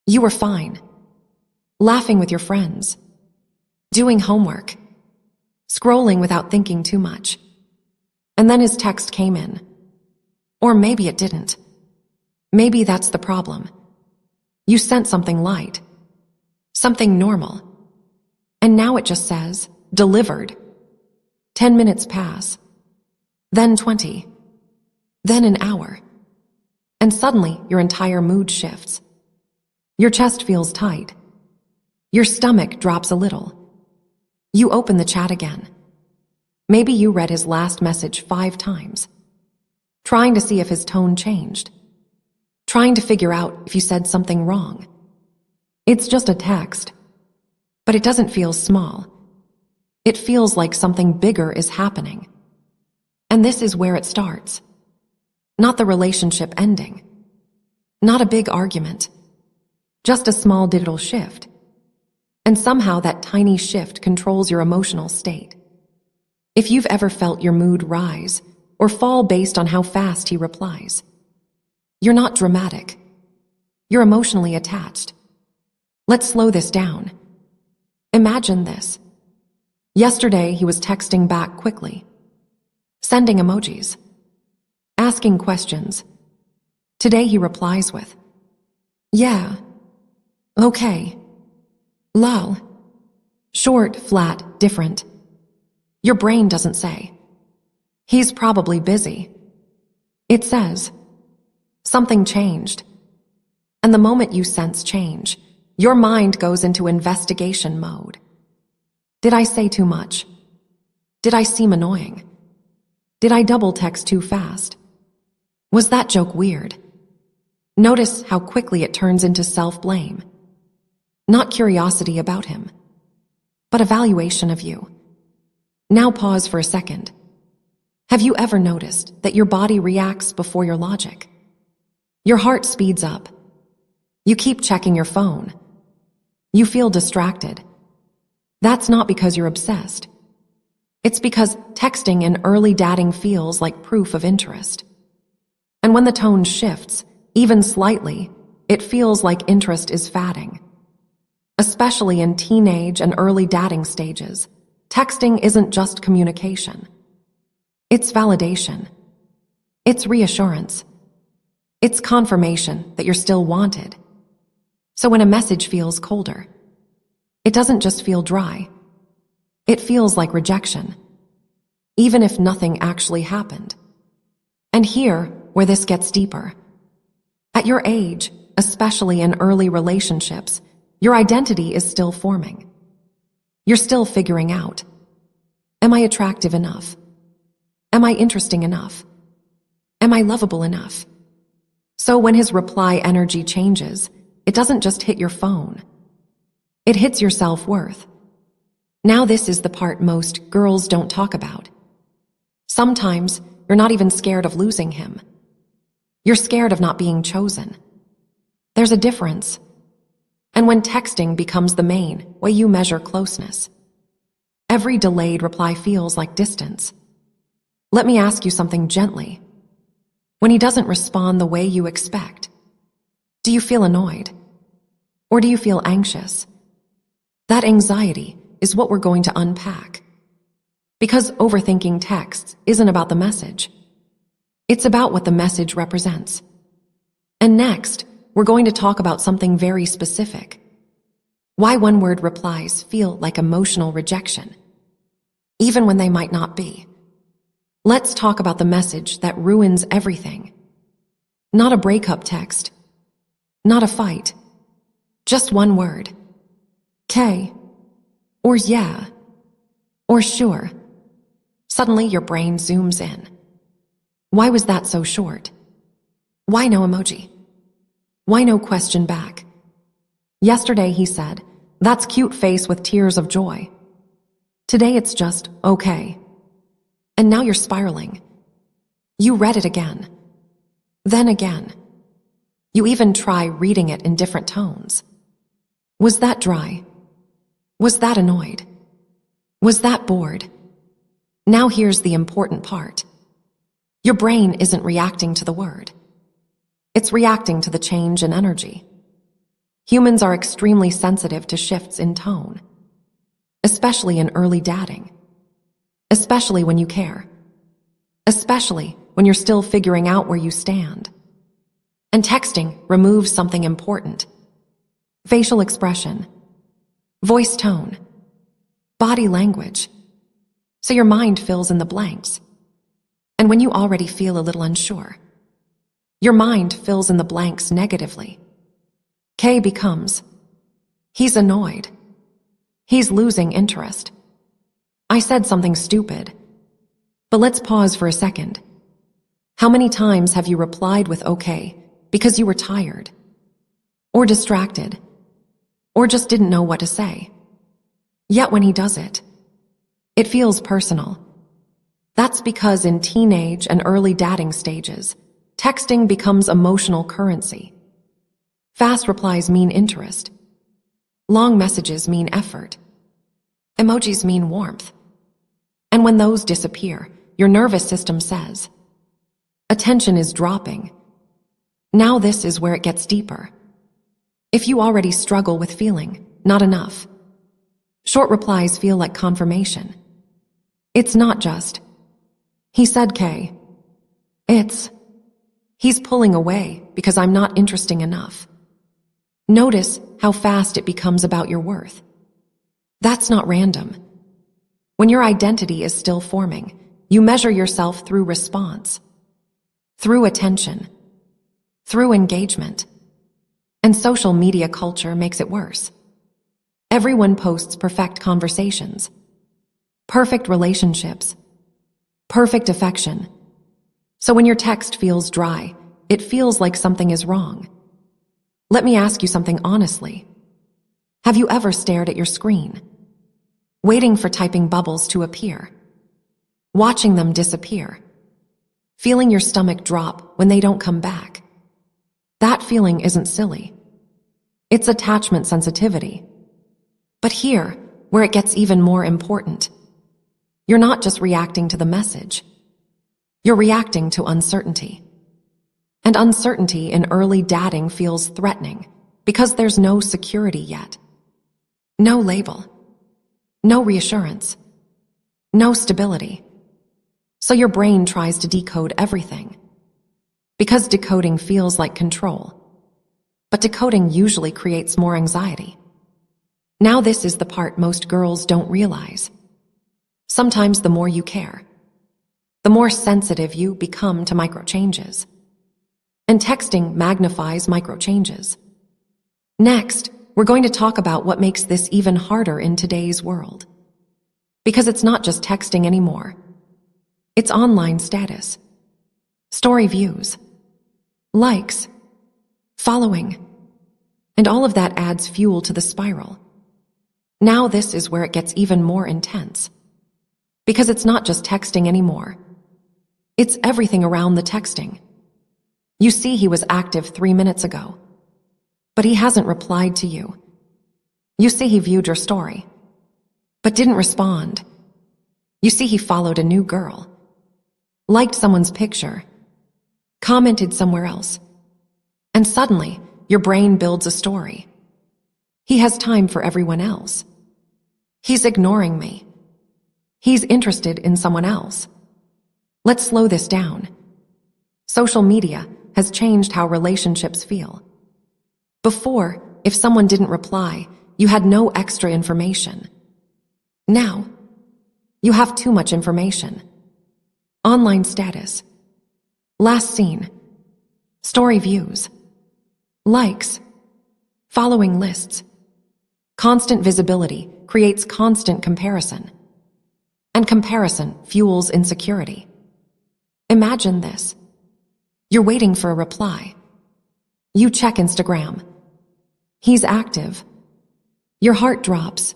You were fine, laughing with your friends, doing homework, scrolling without thinking too much. And then his text came in. Or maybe it didn't. Maybe that's the problem. You sent something light, something normal, and now it just says, delivered. 10 minutes pass, then 20, then an hour, and suddenly your entire mood shifts. Your chest feels tight. Your stomach drops a little. You open the chat again. Maybe you read his last message 5 times, trying to see if his tone changed, trying to figure out if you said something wrong. It's just a text, but it doesn't feel small. It feels like something bigger is happening. And this is where it starts. Not the relationship ending. Not a big argument. Just a small digital shift. And somehow that tiny shift controls your emotional state. If you've ever felt your mood rise or fall based on how fast he replies, you're not dramatic. You're emotionally attached. Let's slow this down. Imagine this. Yesterday, he was texting back quickly, sending emojis, asking questions. Today, he replies with, yeah, okay, lol, short, flat, different. Your brain doesn't say, he's probably busy. It says, something changed. And the moment you sense change, your mind goes into investigation mode. Did I say too much? Did I seem annoying? Did I double text too fast? Was that joke weird? Notice how quickly it turns into self-blame. Not curiosity about him, but evaluation of you. Now pause for a second. Have you ever noticed that your body reacts before your logic? Your heart speeds up. You keep checking your phone. You feel distracted. That's not because you're obsessed. It's because texting and early dating feels like proof of interest. And when the tone shifts, even slightly, it feels like interest is fading. Especially in teenage and early dating stages, texting isn't just communication. It's validation. It's reassurance. It's confirmation that you're still wanted. So when a message feels colder, it doesn't just feel dry. It feels like rejection, even if nothing actually happened. And here, where this gets deeper. At your age, especially in early relationships, your identity is still forming. You're still figuring out, am I attractive enough? Am I interesting enough? Am I lovable enough? So when his reply energy changes, it doesn't just hit your phone. It hits your self-worth. Now this is the part most girls don't talk about. Sometimes you're not even scared of losing him. You're scared of not being chosen. There's a difference. And when texting becomes the main way you measure closeness, every delayed reply feels like distance. Let me ask you something gently. When he doesn't respond the way you expect, do you feel annoyed? Or do you feel anxious? That anxiety is what we're going to unpack. Because overthinking texts isn't about the message. It's about what the message represents. And next, we're going to talk about something very specific. Why one-word replies feel like emotional rejection, even when they might not be. Let's talk about the message that ruins everything. Not a breakup text. Not a fight. Just one word. K. Or yeah. Or sure. Suddenly your brain zooms in. Why was that so short? Why no emoji? Why no question back? Yesterday he said, that's cute face with tears of joy. Today it's just, okay. And now you're spiraling. You read it again. Then again. You even try reading it in different tones. Was that dry? Was that annoyed? Was that bored? Now here's the important part. Your brain isn't reacting to the word. It's reacting to the change in energy. Humans are extremely sensitive to shifts in tone, especially in early dating, especially when you care, especially when you're still figuring out where you stand. And texting removes something important: facial expression, voice tone, body language. So your mind fills in the blanks. And when you already feel a little unsure, your mind fills in the blanks negatively. K becomes, he's annoyed. He's losing interest. I said something stupid. But let's pause for a second. How many times have you replied with okay because you were tired, or distracted, or just didn't know what to say? Yet when he does it, it feels personal. That's because in teenage and early dating stages, texting becomes emotional currency. Fast replies mean interest. Long messages mean effort. Emojis mean warmth. And when those disappear, your nervous system says, attention is dropping. Now this is where it gets deeper. If you already struggle with feeling not enough, short replies feel like confirmation. It's not just, he said K. It's, he's pulling away because I'm not interesting enough. Notice how fast it becomes about your worth. That's not random. When your identity is still forming, you measure yourself through response, through attention, through engagement. And social media culture makes it worse. Everyone posts perfect conversations, perfect relationships, perfect affection. So when your text feels dry, it feels like something is wrong. Let me ask you something honestly. Have you ever stared at your screen, waiting for typing bubbles to appear, watching them disappear, feeling your stomach drop when they don't come back? That feeling isn't silly. It's attachment sensitivity. But here, where it gets even more important, you're not just reacting to the message. You're reacting to uncertainty. And uncertainty in early dating feels threatening because there's no security yet. No label. No reassurance. No stability. So your brain tries to decode everything. Because decoding feels like control. But decoding usually creates more anxiety. Now this is the part most girls don't realize. Sometimes the more you care, the more sensitive you become to micro changes. And texting magnifies micro changes. Next, we're going to talk about what makes this even harder in today's world. Because it's not just texting anymore. It's online status, story views, likes, following, and all of that adds fuel to the spiral. Now this is where it gets even more intense. Because it's not just texting anymore. It's everything around the texting. You see he was active 3 minutes ago, but he hasn't replied to you. You see he viewed your story, but didn't respond. You see he followed a new girl, liked someone's picture, commented somewhere else, and suddenly your brain builds a story. He has time for everyone else. He's ignoring me. He's interested in someone else. Let's slow this down. Social media has changed how relationships feel. Before, if someone didn't reply, you had no extra information. Now, you have too much information. Online status, last seen, story views, likes, following lists. Constant visibility creates constant comparison. And comparison fuels insecurity. Imagine this. You're waiting for a reply. You check Instagram. He's active. Your heart drops.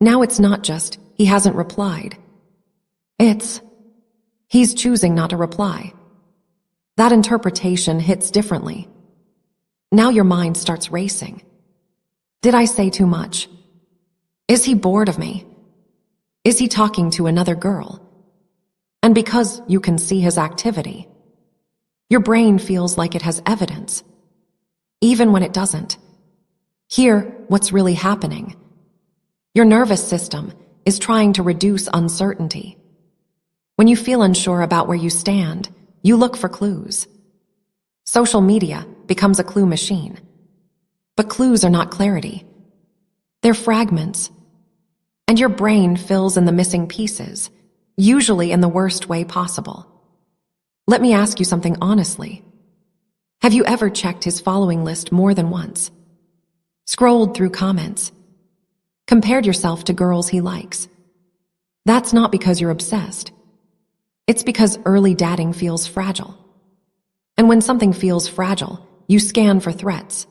Now it's not just he hasn't replied. It's he's choosing not to reply. That interpretation hits differently. Now your mind starts racing. Did I say too much? Is he bored of me? Is he talking to another girl? And because you can see his activity, your brain feels like it has evidence, even when it doesn't. Hear what's really happening. Your nervous system is trying to reduce uncertainty. When you feel unsure about where you stand, you look for clues. Social media becomes a clue machine. But clues are not clarity. They're fragments. And your brain fills in the missing pieces, usually in the worst way possible. Let me ask you something honestly. Have you ever checked his following list more than once? Scrolled through comments? Compared yourself to girls he likes? That's not because you're obsessed. It's because early dating feels fragile. And when something feels fragile, you scan for threats.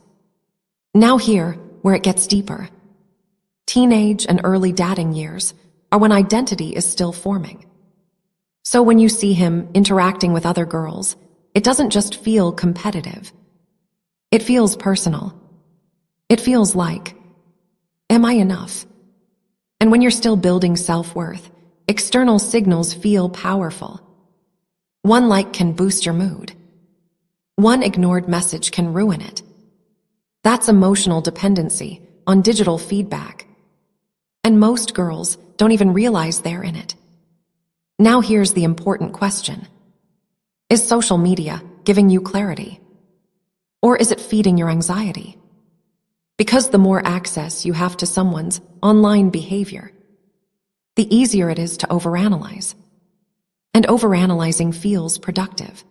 Now here, where it gets deeper. Teenage and early dating years are when identity is still forming. So when you see him interacting with other girls, it doesn't just feel competitive. It feels personal. It feels like, am I enough? And when you're still building self-worth, external signals feel powerful. One like can boost your mood. One ignored message can ruin it. That's emotional dependency on digital feedback. And most girls don't even realize they're in it. Now here's the important question. Is social media giving you clarity? Or is it feeding your anxiety? Because the more access you have to someone's online behavior, the easier it is to overanalyze. And overanalyzing feels productive.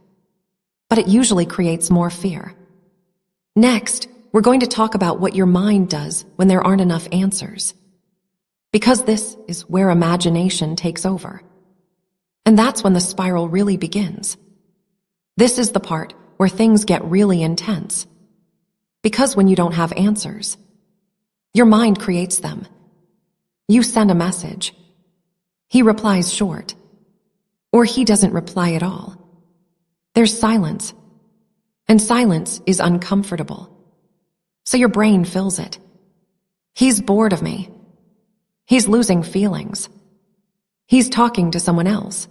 But it usually creates more fear. Next, we're going to talk about what your mind does when there aren't enough answers. Because this is where imagination takes over. And that's when the spiral really begins. This is the part where things get really intense. Because when you don't have answers, your mind creates them. You send a message. He replies short. Or he doesn't reply at all. There's silence. And silence is uncomfortable. So your brain fills it. He's bored of me. He's losing feelings. He's talking to someone else.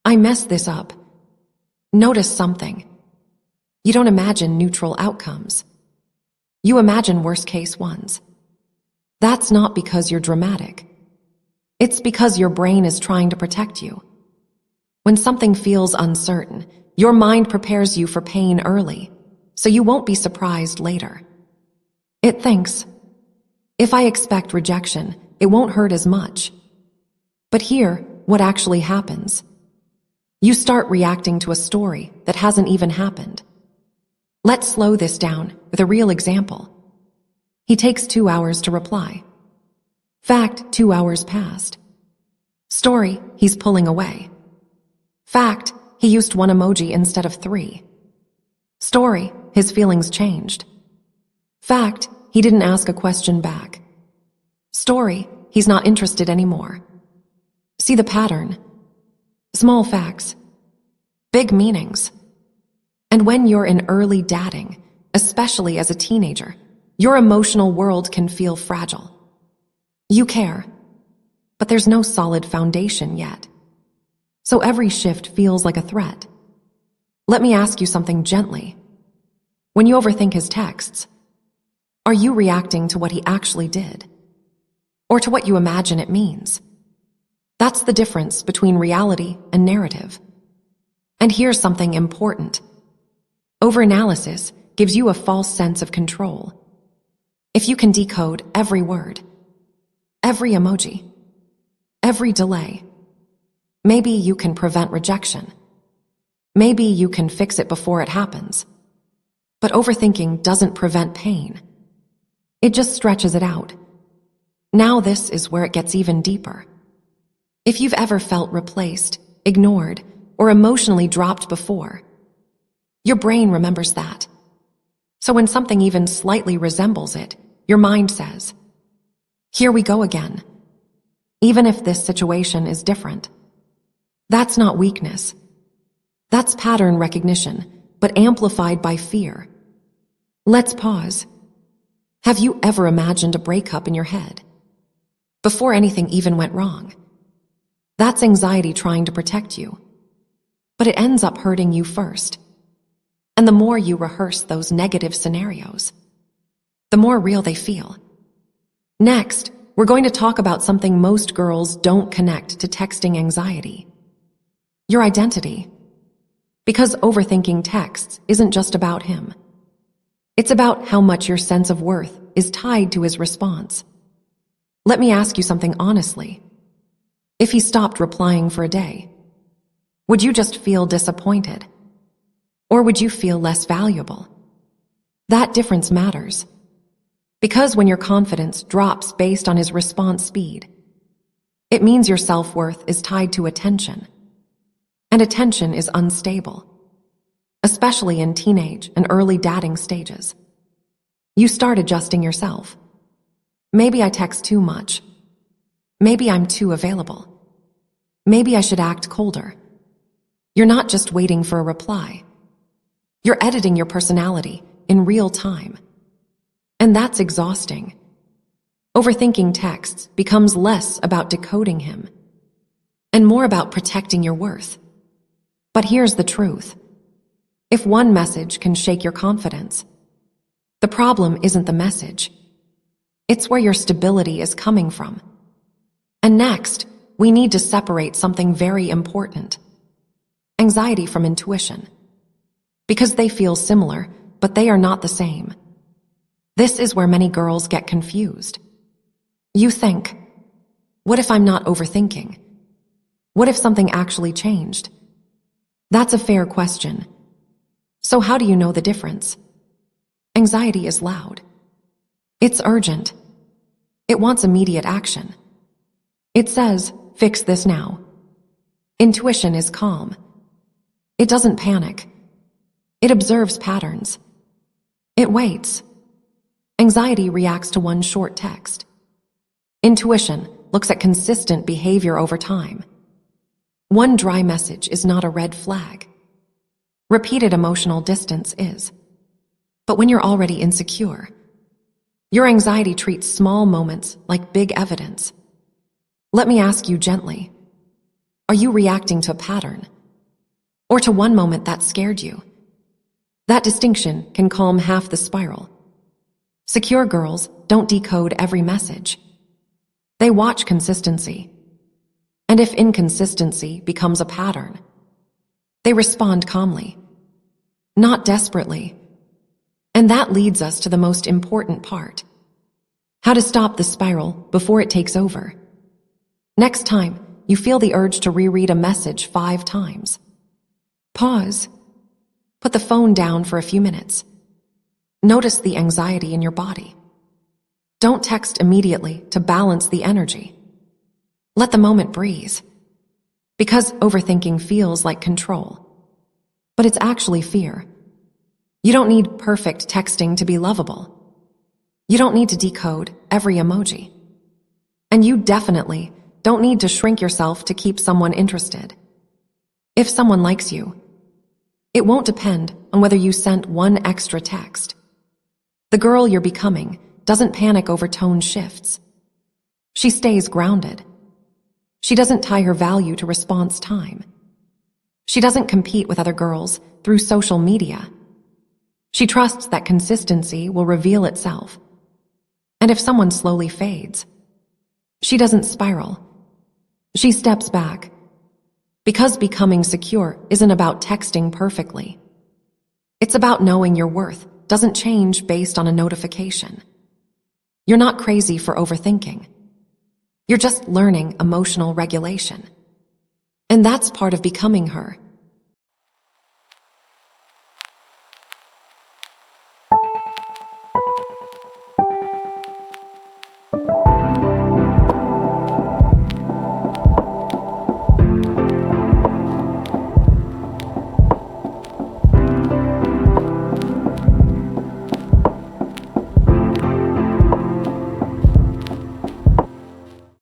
I messed this up. Notice something. You don't imagine neutral outcomes. You imagine worst-case ones. That's not because you're dramatic. It's because your brain is trying to protect you. When something feels uncertain, your mind prepares you for pain early, so you won't be surprised later. It thinks, if I expect rejection, it won't hurt as much. But here, what actually happens? You start reacting to a story that hasn't even happened. Let's slow this down with a real example. He takes 2 hours to reply. Fact, 2 hours passed. Story, he's pulling away. Fact, he used 1 emoji instead of 3. Story, his feelings changed. Fact, he didn't ask a question back. Story, he's not interested anymore. See the pattern? Small facts, big meanings. And when you're in early dating, especially as a teenager, your emotional world can feel fragile. You care, but there's no solid foundation yet. So every shift feels like a threat. Let me ask you something gently. When you overthink his texts, are you reacting to what he actually did? Or to what you imagine it means? That's the difference between reality and narrative. And here's something important. Overanalysis gives you a false sense of control. If you can decode every word, every emoji, every delay, maybe you can prevent rejection. Maybe you can fix it before it happens. But overthinking doesn't prevent pain. It just stretches it out. Now this is where it gets even deeper. If you've ever felt replaced, ignored, or emotionally dropped before, your brain remembers that. So when something even slightly resembles it, your mind says, here we go again. Even if this situation is different. That's not weakness. That's pattern recognition, but amplified by fear. Let's pause. Have you ever imagined a breakup in your head? Before anything even went wrong? That's anxiety trying to protect you. But it ends up hurting you first. And the more you rehearse those negative scenarios, the more real they feel. Next, we're going to talk about something most girls don't connect to texting anxiety: your identity. Because overthinking texts isn't just about him. It's about how much your sense of worth is tied to his response. Let me ask you something honestly. If he stopped replying for a day, would you just feel disappointed? Or would you feel less valuable? That difference matters. Because when your confidence drops based on his response speed, it means your self-worth is tied to attention. And attention is unstable, especially in teenage and early dating stages. You start adjusting yourself. Maybe I text too much. Maybe I'm too available. Maybe I should act colder. You're not just waiting for a reply. You're editing your personality in real time. And that's exhausting. Overthinking texts becomes less about decoding him and more about protecting your worth. But here's the truth. If one message can shake your confidence, the problem isn't the message. It's where your stability is coming from. And next, we need to separate something very important: anxiety from intuition. Because they feel similar, but they are not the same. This is where many girls get confused. You think, what if I'm not overthinking? What if something actually changed? That's a fair question. So how do you know the difference? Anxiety is loud. It's urgent. It wants immediate action. It says, fix this now. Intuition is calm. It doesn't panic. It observes patterns. It waits. Anxiety reacts to one short text. Intuition looks at consistent behavior over time. One dry message is not a red flag. Repeated emotional distance is. But when you're already insecure, your anxiety treats small moments like big evidence. Let me ask you gently, are you reacting to a pattern? Or to one moment that scared you? That distinction can calm half the spiral. Secure girls don't decode every message. They watch consistency. And if inconsistency becomes a pattern, they respond calmly, not desperately. And that leads us to the most important part: how to stop the spiral before it takes over. Next time you feel the urge to reread a message 5 times, pause. Put the phone down for a few minutes. Notice the anxiety in your body. Don't text immediately to balance the energy. Let the moment breathe. Because overthinking feels like control, but it's actually fear. You don't need perfect texting to be lovable. You don't need to decode every emoji. And you definitely don't need to shrink yourself to keep someone interested. If someone likes you, it won't depend on whether you sent one extra text. The girl you're becoming doesn't panic over tone shifts. She stays grounded. She doesn't tie her value to response time. She doesn't compete with other girls through social media. She trusts that consistency will reveal itself. And if someone slowly fades, she doesn't spiral. She steps back. Because becoming secure isn't about texting perfectly. It's about knowing your worth doesn't change based on a notification. You're not crazy for overthinking. You're just learning emotional regulation. And that's part of becoming her.